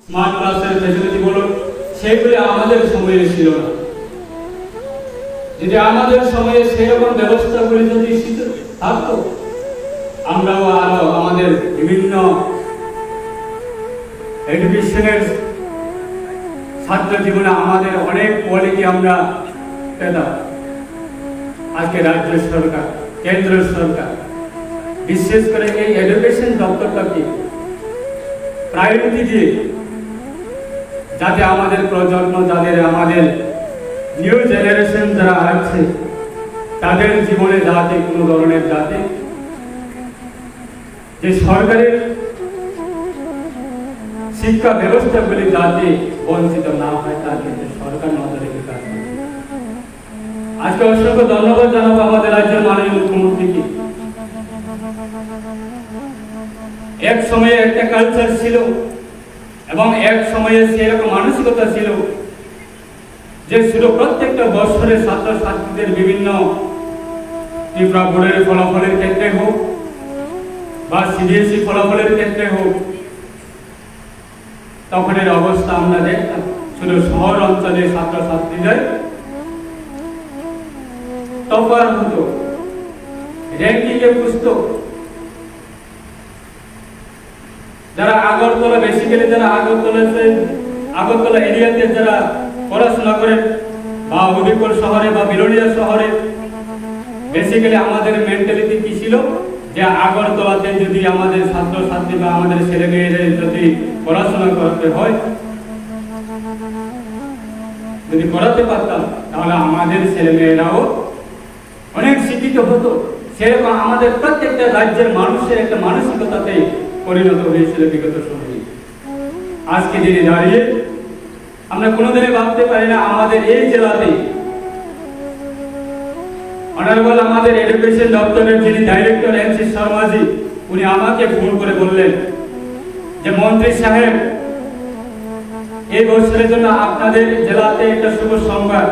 Smart ক্লাসের facility বলুন, সেগুলি আমাদের সময়ে ছিল না। যদি আমাদের সময়ে সেরকম ব্যবস্থাগুলি যদি থাকতো, আমরাও আরো আমাদের বিভিন্ন এডুকেশনের ছাত্র জীবনে আমাদের অনেক কোয়ালিটি আমরা পেতাম। আজকে রাজ্য সরকার, কেন্দ্র সরকার বিশেষ করে এই এডুকেশন দপ্তরটাকে প্রায়োরিটি দিয়ে যাতে আমাদের প্রজন্ম, যাদের আমাদের নিউ জেনারেশন যারা আছে তাদের জীবনে যাতে কোনো ধরনের যাতে যে সরকারের শিক্ষা ব্যবস্থাগুলি যাতে বঞ্চিত না হয় তার ক্ষেত্রে সরকার নজর রেখে কাজ করে। আজকে অসংখ্য ধন্যবাদ জানাবো আমাদের রাজ্যের মাননীয় মুখ্যমন্ত্রীকে। এক সময়ে একটা কালচার ছিল এবং এক সময়ে সেরকম মানসিকতা ছিল যে শুধু প্রত্যেকটা বছরে ছাত্রছাত্রীদের বিভিন্ন ত্রিপুরা বোর্ডের ফলাফলের ক্ষেত্রে হোক বা সিবিএসই ফলাফলের ক্ষেত্রে হোক, তখনের অবস্থা আমরা দেখতাম শুধু শহর অঞ্চলে ছাত্রছাত্রীদের টপার হতো, র্যাঙ্কিংয়ে বুঝতো। যারা আগরতলা, বেসিক্যালি যারা আগরতলা এরিয়াতে যারা পড়াশোনা করেন বা হবিপুর শহরে বা বিলোনিয়া শহরে, বেসিক্যালি আমাদের মেন্টালিটি কি ছিল যে আগরতলাতে যদি আমাদের ছাত্রছাত্রী বা আমাদের ছেলে মেয়েদের যদি পড়াশোনা করতে হয়, যদি করাতে পারতাম তাহলে আমাদের ছেলে মেয়েরাও অনেক শিক্ষিত হতো। সেরকম আমাদের প্রত্যেকটা রাজ্যের মানুষের একটা মানসিকতাতে পরিণত হয়েছিল বিগত সময়ে। আজকে দিনে দাঁড়িয়ে আমরা কোনোদিনই ভাবতে পারি না আমাদের এই জেলাতে অনারেবল আমাদের এডুকেশন দপ্তরের যিনি ডাইরেক্টর এমসি শর্মাজি, উনি আমাকে ফোন করে বললেন যে মন্ত্রী সাহেব, এই বছরের জন্য আপনাদের জেলাতে একটা শুভ সংবাদ।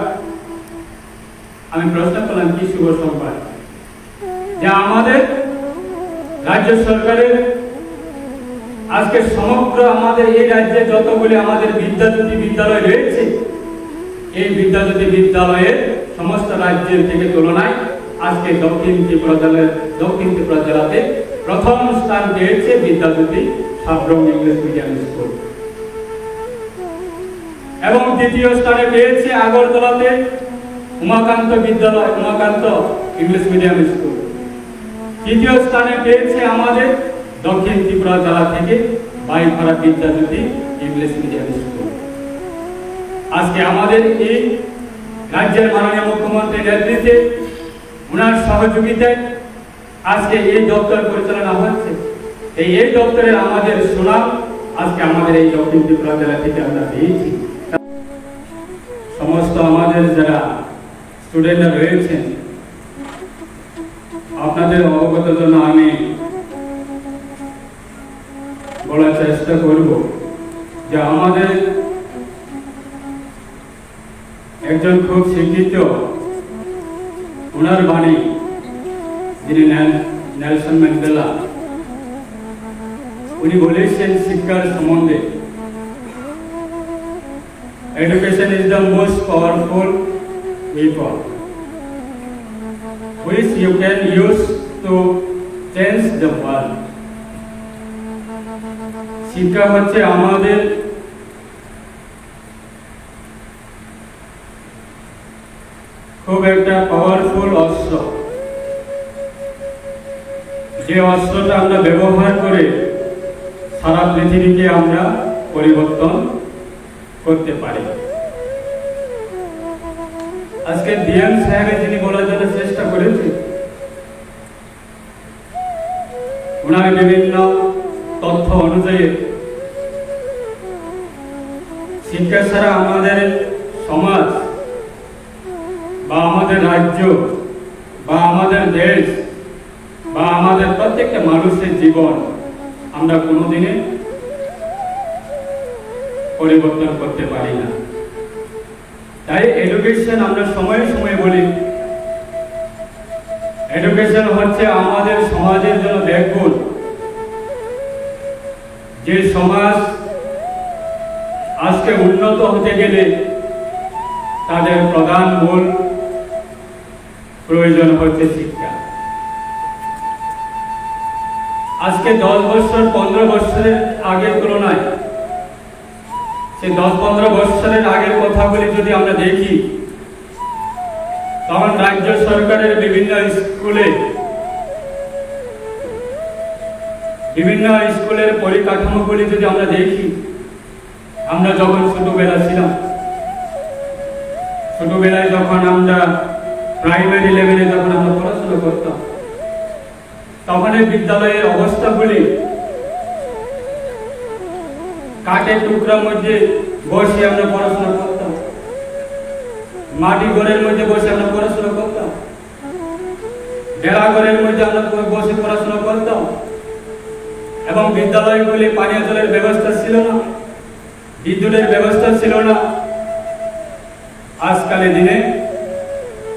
আমি প্রশ্ন করলাম কি শুভ সংবাদ? যে আমাদের রাজ্য সরকারের আজকে সমগ্র আমাদের এই রাজ্যে যতগুলি আমাদের বিদ্যাজ্যোতি বিদ্যালয় রয়েছে, এই বিদ্যাজ্যোতি বিদ্যালয়ের সমস্ত রাজ্যের থেকে তুলনায় আজকে দক্ষিণ ত্রিপুরা জেলাতে প্রথম স্থান পেয়েছে Vidyajyoti Sabroom English medium school এবং দ্বিতীয় স্থানে পেয়েছে আগরতলাতে উমাকান্ত ইংলিশ মিডিয়াম স্কুল। তৃতীয় স্থানে পেয়েছে আমাদের দক্ষিণ ত্রিপুরা জেলা থেকে বাইপাড়া বিদ্যাজ্যোতি ইংলিশ মিডিয়াম স্কুল। আজকে আমাদের এই রাজ্যের মাননীয় মুখ্যমন্ত্রীর নেতৃত্বে, ওনার সহযোগিতায় আজকে এই দপ্তর পরিচালনা হচ্ছে। এই দপ্তরের আমাদের সুনাম আজকে আমাদের এই দক্ষিণ ত্রিপুরা জেলা থেকে আমরা পেয়েছি। সমস্ত আমাদের যারা স্টুডেন্টরা রয়েছেন, আপনাদের অবগতের জন্য আমি বলার চেষ্টা করব যে আমাদের একজন খুব শিক্ষিত, ওনার বাণী, যিনি নেলসন ম্যান্ডেলা, উনি বলেছেন শিক্ষার সম্বন্ধে, education is the most powerful weapon which you can use to change the world. শিক্ষা হচ্ছে আমাদের খুব একটা পাওয়ারফুল অস্ত্র, যে অস্ত্রটা আমরা ব্যবহার করে সারা পৃথিবীকে আমরা পরিবর্তন করতে পারি। আজকে ডিএম সাহেব যিনি বলার জন্য চেষ্টা করেছে, ওনার বিভিন্ন তথ্য অনুযায়ী শিক্ষা ছাড়া আমাদের সমাজ বা আমাদের রাজ্য বা আমাদের দেশ বা আমাদের প্রত্যেকটা মানুষের জীবন আমরা কোনোদিনে পরিবর্তন করতে পারি না। তাই এডুকেশন আমরা সময়ে সময়ে বলি, এডুকেশন হচ্ছে আমাদের সমাজের জন্য ব্যাকবোন। যে সমাজ আজকে উন্নত হতে গেলে তাদের প্রধান মূল প্রয়োজন হচ্ছে শিক্ষা। আজকে 10 বছর 15 বছরের আগের তুলনায় সে 10-15 বছরের আগের কথাগুলি যদি আমরা দেখি, তখন রাজ্য সরকারের বিভিন্ন স্কুলের পরিকাঠামোগুলি যদি আমরা দেখি, আমরা যখন ছোটবেলায় যখন আমরা প্রাইমারি লেভেলে যখন আমরা পড়াশোনা করতাম, তখন এই বিদ্যালয়ের অবস্থাগুলি কাঠের টুকরার মধ্যে বসে আমরা পড়াশোনা করতাম, মাটি ঘরের মধ্যে বসে আমরা পড়াশোনা করতাম, বেড়া ঘরের মধ্যে আমরা বসে পড়াশোনা করতাম, এবং বিদ্যালয়গুলি পানীয় জলের ব্যবস্থা ছিল না, বিদ্যুতের ব্যবস্থা ছিল না। আজকালের দিনে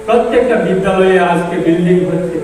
প্রত্যেকটা বিদ্যালয়ে আজকে বিল্ডিং হচ্ছে।